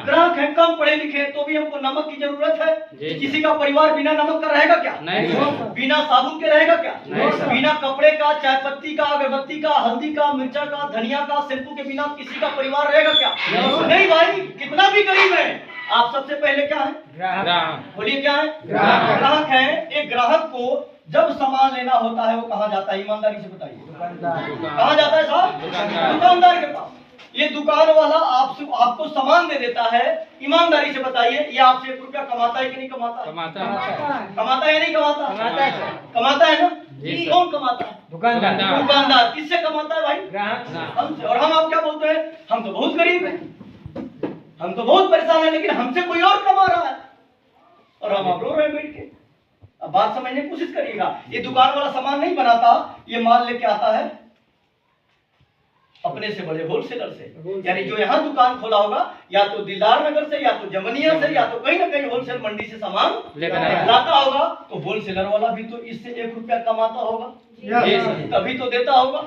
ग्राहक हैं कम पढ़े लिखे तो भी हमको नमक की जरूरत है। किसी का परिवार बिना नमक का रहेगा क्या? नहीं। बिना साबुन के रहेगा क्या? नहीं। बिना कपड़े का, चाय पत्ती का, अगरबत्ती का, हल्दी का, मिर्चा का, धनिया का, शैम्पू के बिना किसी का परिवार रहेगा क्या? नहीं भाई, कितना भी गरीब है, आप सबसे पहले क्या है? ग्राहक। बोलिए क्या है? ग्राहक है। एक ग्राहक को जब सामान लेना होता है वो कहाँ जाता है? ईमानदारी से बताइए, कहाँ जाता है साहब? दुकानदार के पास। ये दुकान वाला आपको सामान दे देता है। ईमानदारी से बताइए, ये आपसे 1 रुपया कमाता है कि नहीं कमाता? कमाता है या नहीं कमाता? कमाता है ना? कौन कमाता है? दुकानदार। किससे कमाता है भाई? ग्राहक। और हम आप क्या बोलते हैं? हम तो बहुत गरीब हैं, हम तो बहुत परेशान है, लेकिन हमसे कोई और कमा रहा है और हम आप रो रहे हैं बैठ के। अब बात समझने की कोशिश करिएगा। ये दुकान वाला सामान नहीं बनाता, ये माल लेके आता है अपने से बड़े होलसेलर से। यानी जो यहाँ दुकान खोला होगा या तो दिलदार नगर से, या तो जमनिया से, या तो कहीं ना कहीं होलसेल मंडी से सामान लाता होगा। तो होलसेलर वाला भी तो इससे 1 रुपया कमाता होगा, तभी तो देता होगा।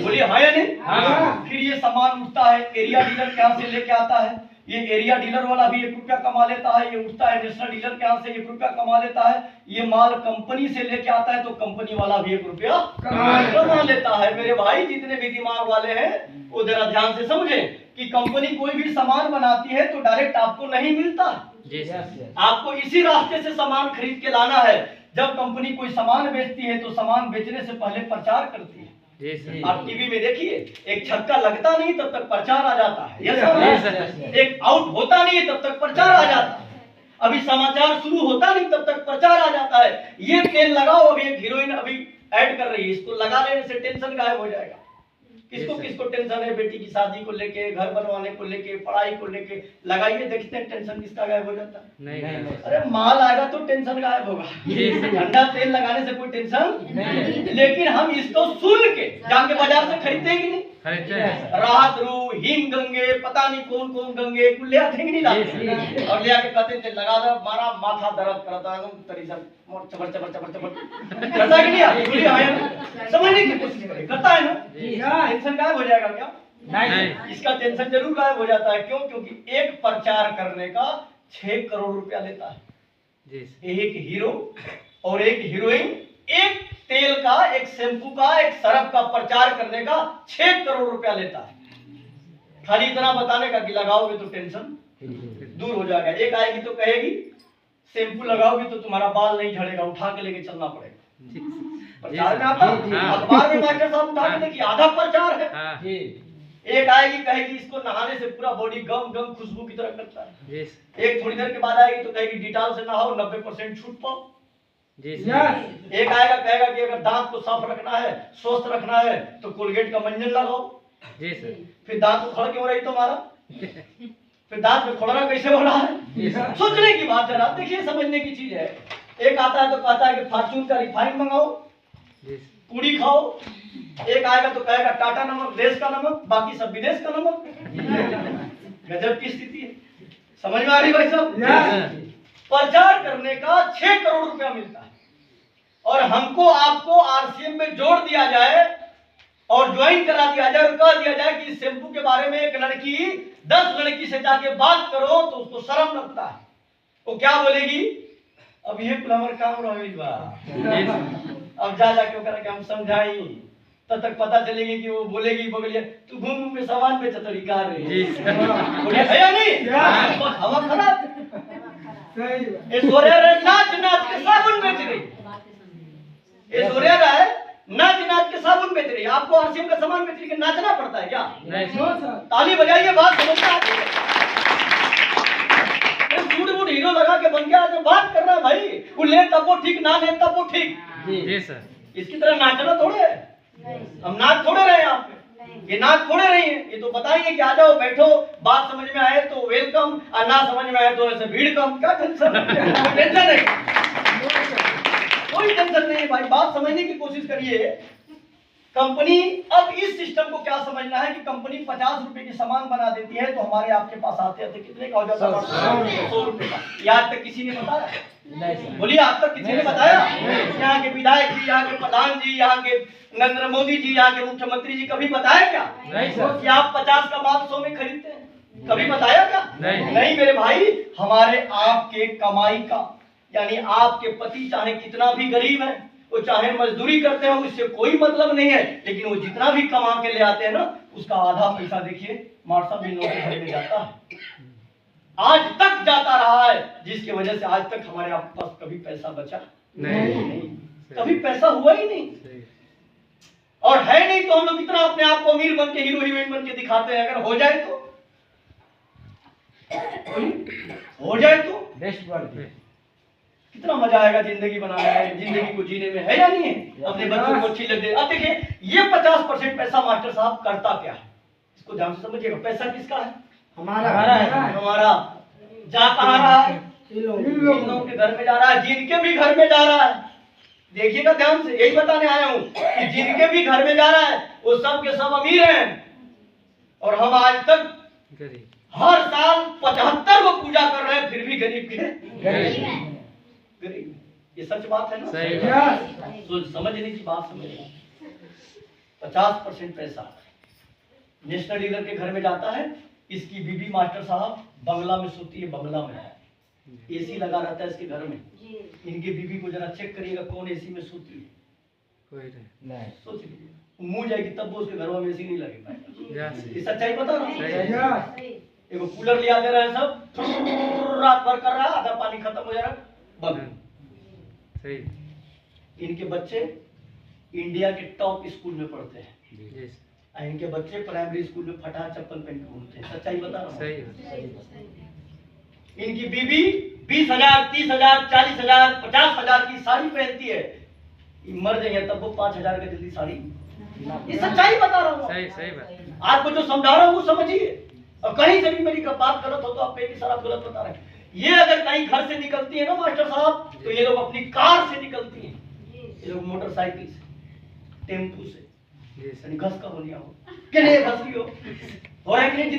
बोलिए हाँ या नहीं? फिर ये सामान उठता है, एरिया डीलर के यहाँ से लेके आता है। ये एरिया डीलर वाला भी 1 रुपया कमा लेता है। ये उठता है नेशनल डीलर के यहाँ से 1 रुपया कमा लेता है। ये माल कंपनी से लेके आता है तो कंपनी वाला भी 1 रुपया कमा लेता है। मेरे भाई जितने भी दिमाग वाले हैं वो जरा ध्यान से समझें कि कंपनी कोई भी सामान बनाती है तो डायरेक्ट आपको नहीं मिलता। आपको इसी रास्ते से सामान खरीद के लाना है। जब कंपनी कोई सामान बेचती है तो सामान बेचने से पहले प्रचार करती है। आप टीवी में देखिए, एक छक्का लगता नहीं तब तक प्रचार आ जाता है, एक आउट होता नहीं तब तक प्रचार आ जाता है, अभी समाचार शुरू होता नहीं तब तक प्रचार आ जाता है। ये तेल लगाओ, अभी एक हीरोइन अभी ऐड कर रही है, इसको लगा लेने से टेंशन गायब हो जाएगा। किसको टेंशन है? बेटी की शादी को लेके, घर बनवाने को लेके, पढ़ाई को लेके, लगाइए देखते हैं टेंशन किसका गायब हो जाता है। नहीं। अरे माल आएगा तो टेंशन गायब होगा। ठंडा तेल लगाने से कोई टेंशन नहीं। लेकिन हम इसको सुन के जाके बाजार से खरीदते हैं कि नहीं? राहत रू, हिम गंगे, पता नहीं कौन कौन गंगे ले आते हैं कि नहीं लाते? और ले आके कहते थे लगा दो, मारा माथा दर्द करता है तरीसा चबर चबर चबर चबर करता है कि नहीं? समझने की कोशिश करें, करता है ना? टेंशन गायब हो जाएगा क्या? नहीं। इसका टेंशन जरूर गायब हो जाता है। क्यों? क्योंकि एक प्रचार करने का 6 करोड़ रुपया लेता है। एक हीरो और एक हीरोइन, एक तेल का, एक शैम्पू का, एक सरफ का प्रचार करने का 6 करोड़ रुपया लेता है। खाली इतना बताने का कि लगाओगे तो टेंशन दूर हो जाएगा। एक आएगी तो कहेगी शैम्पू लगाओगे तो तुम्हारा बाल नहीं झड़ेगा, उठा के लेके चलना पड़ेगा। प्रचार में आता है, अखबार में मास्टर साहब उठा के देखिए, आधा प्रचार है। एक आएगी कहेगी इसको नहाने से पूरा बॉडी गम गम खुशबू की तरह करता है। एक थोड़ी देर के बाद आएगी तो कहेगी डिटॉल से नहाओ, 90% छूट पाओ। एक आएगा कहेगा कि अगर दांत को साफ रखना है, स्वस्थ रखना है तो कोलगेट का मंजन लगाओ। फिर दांत उखड़ क्यों रही तुम्हारा? फिर दांत में खुलना कैसे हो रहा है? सोचने की बात जरा देखिए, समझने की चीज है। एक आता है तो कहता है कि फॉर्च्यून का रिफाइंड मंगाओ, पूड़ी खाओ। एक आएगा तो कहेगा टाटा नमक, देश का नमक, बाकी सब विदेश का नमक। गजब की स्थिति है। समझ में आ रही भाई साहब? प्रचार करने का 6 करोड़ रुपया मिलता है और हमको आपको आरसीएम में जोड़ दिया जाए और ज्वाइन करा दिया जाए और कह दिया जाए कि इस शैम्पू के बारे में एक लड़की 10 लड़की से जाके बात करो तो उसको शर्म लगता है। वो क्या बोलेगी? अब ये हमारे काम रहा, अब जा जाके करके हम समझाई तब तक पता चलेगी कि वो बोलेगी बगलिया तू घूम घूम के सामान बेच तरीका रही है नहीं? हवा खराब। ऐश्वर्या राय नाच नाच के साबुन बेच रही, ऐश्वर्या राय नाच नाच के साबुन बेच रही है। आपको आरसीएम का सामान बेच रही है, नाचना पड़ता है क्या? नहीं। ताली बजाइए, बात समझता है। झूठ हीरो लगा के बन गया जो बात कर रहा है भाई, वो ले तब वो ठीक, ना ले तब वो ठीक। जी सर। इसकी तरह नाचना थोड़े है, हम नाच थोड़े रहे यहाँ पे, ये नाच थोड़े रही है। ये तो बताएंगे कि आ जाओ बैठो, बात समझ में आए तो वेलकम, और ना समझ में आए तो ऐसे भीड़ कम। क्या टेंशन है? टेंशन है, कोई टेंशन नहीं है भाई। बात समझने की कोशिश करिए। कंपनी अब इस सिस्टम को क्या समझना है कि कंपनी 50 रुपए की सामान बना देती है तो हमारे आपके पास आते आते कितने का हो जाता है? 100 रुपए का। आज तक किसी ने बताया? बोलिए, आज तक किसी ने बताया? यहाँ के विधायक जी, यहाँ के प्रधान जी, यहाँ के नरेंद्र मोदी जी, यहाँ के मुख्यमंत्री जी कभी बताया क्या कि आप 50 का माल 100 में खरीदते हैं? कभी बताया क्या? नहीं मेरे भाई, हमारे आपके कमाई का, यानी आपके पति चाहे कितना भी गरीब है, वो चाहे मजदूरी करते हैं, उससे कोई मतलब नहीं है, लेकिन वो जितना भी कमा के ले आते हैं ना, उसका आधा पैसा देखिए मार साहब इन लोगों के घर में जाता है, आज तक जाता रहा है, जिसकी वजह से आज तक हमारे आपके पास कभी पैसा बचा नहीं, कभी पैसा हुआ ही नहीं, और है नहीं तो हम लोग इतना अपने आप को अमीर बन के, हीरो हीरोइन बन के दिखाते हैं। अगर हो जाए तो कितना मजा आएगा जिंदगी बनाने में, जिंदगी को जीने में, है या नहीं है? अपने बच्चों को अच्छी लगे। अब देखिए ये 50% पैसा मास्टर साहब करता क्या है, इसको ध्यान से समझिएगा। पैसा किसका है? हमारा। जा कहाँ रहा है? इन लोगों के घर में जा रहा है, जिनके भी घर में जा रहा है। देखिएगा ध्यान से, यही बताने आया हूँ कि जिनके भी घर में जा रहा है वो सब के सब अमीर हैं, और हम आज तक हर साल 75 को पूजा कर रहे हैं, फिर भी गरीब के गरीब। ये सच बात है ना? सही। समझने की बात समझ। 50% पैसा नेशनल डीलर के घर में जाता है, इसकी बीबी मास्टर साहब बंगला में सोती है, बंगला में एसी लगा रहता है इसके घर में। इनकी बीबी को जरा चेक करिएगा कौन एसी में सोती है, कोई नहीं। सोच लीजिए मुंह जाएगी तब वो उसके घर में एसी नहीं लगे पाएगा। ये सच्चाई बता रहा हूँ। एगो कूलर लिया दे रहा है, सब रात भर कर रहा है, आधा पानी खत्म हो जा रहा है, बंद। सही। इनके बच्चे इंडिया के टॉप स्कूल में पढ़ते हैं, इनके बच्चे प्राइमरी स्कूल में फटा चप्पल पहन के घूमते हैं। सच्चाई बता रहा हूँ। इनकी बीबी 20,000, 30,000, 40,000, 50,000 की साड़ी पहनती है, मर जाएंगे तब वो 5,000 की जल्दी साड़ी। ये सच्चाई बता रहा हूँ। सही बात। आपको जो समझा रहा हूँ वो समझिए, और कहीं से भी मेरी बात गलत हो तो आप कहेंगे सर आप गलत बता रहे हैं। ये अगर कहीं घर से निकलती है ना मास्टर साहब, तो ये लोग अपनी कार से निकलती हैं, ये लोग मोटरसाइकिल से, टेम्पू से, घस का हो क्या नहीं घस की हो रहा है कि नहीं?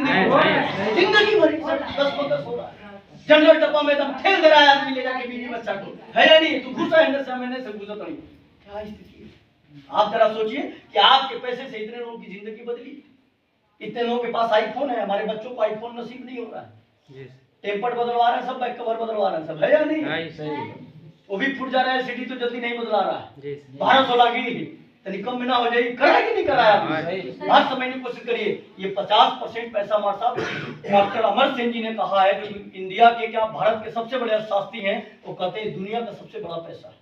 जिंदगी भर 10-15 हो रहा है। जनरल डब्बा में एकदम ठेल दे रहा है आदमी ले जाके बीवी बच्चा को, है या नहीं? तू घुसा है से, मैंने से घुसा नहीं। क्या स्थिति है? आप जरा सोचिए कि आपके पैसे से इतने लोगों की जिंदगी बदली, इतने लोगों के पास आईफोन है, हमारे बच्चों को आईफोन नसीब नहीं हो रहा है, टेम्पर बदलवा रहे हैं सब, बैक कवर बदलवा रहे हैं सब, है या नहीं? वो भी फूट जा रहा है, सीडी तो जल्दी नहीं बदला रहा है, 1200 की तनी कम में ना हो जाए, करा कि नहीं कराया? बात समझने की कोशिश करिए। ये 50% पैसा हमारे साहब डॉक्टर अमर सिंह जी ने कहा है, जो इंडिया के क्या भारत के सबसे बड़े अर्थशास्त्री हैं, वो कहते हैं दुनिया का सबसे बड़ा पैसा है,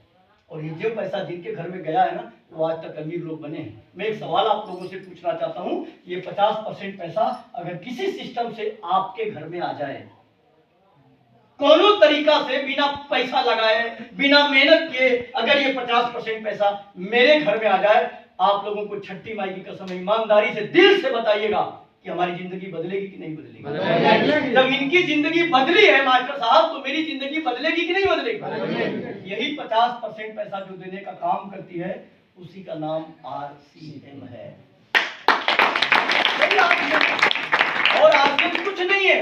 और ये जो पैसा जिनके घर में गया है ना, वो आज तक अमीर लोग बने हैं। मैं एक सवाल आप लोगों से पूछना चाहता हूँ, ये 50% पैसा अगर किसी सिस्टम से आपके घर में आ जाए, कोनो तरीका से बिना पैसा लगाए, बिना मेहनत किए, अगर ये 50% पैसा मेरे घर में आ जाए, आप लोगों को छठी माई की कसम ईमानदारी से दिल से बताइएगा कि हमारी जिंदगी बदलेगी कि नहीं बदलेगी? जब इनकी जिंदगी बदली है मास्टर साहब, तो मेरी जिंदगी बदलेगी कि नहीं बदलेगी? यही 50% पैसा जो देने का काम करती है, उसी का नाम RCM है, और RCM कुछ नहीं है,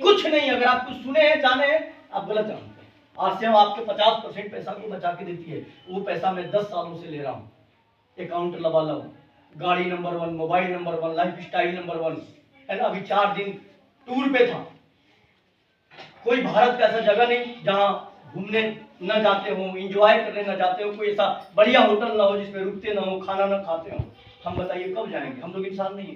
कुछ नहीं। अगर आप कुछ सुने हैं, जाने हैं, आप गलत जानते हैं। RCM आपके 50% पैसा को बचा के देती है। वो पैसा मैं 10 सालों से ले रहा हूँ, अकाउंट लबालब, गाड़ी number 1, mobile number 1, life style number 1, है ना? अभी 4 दिन टूर पे था, कोई भारत का ऐसा जगह नहीं जहाँ घूमने न जाते हो, एंजॉय करने न जाते हो, कोई ऐसा बढ़िया होटल ना हो जिसमें रुकते ना हो, खाना ना खाते हो। हम बताइए कब जाएंगे? हम लोग इंसान नहीं है।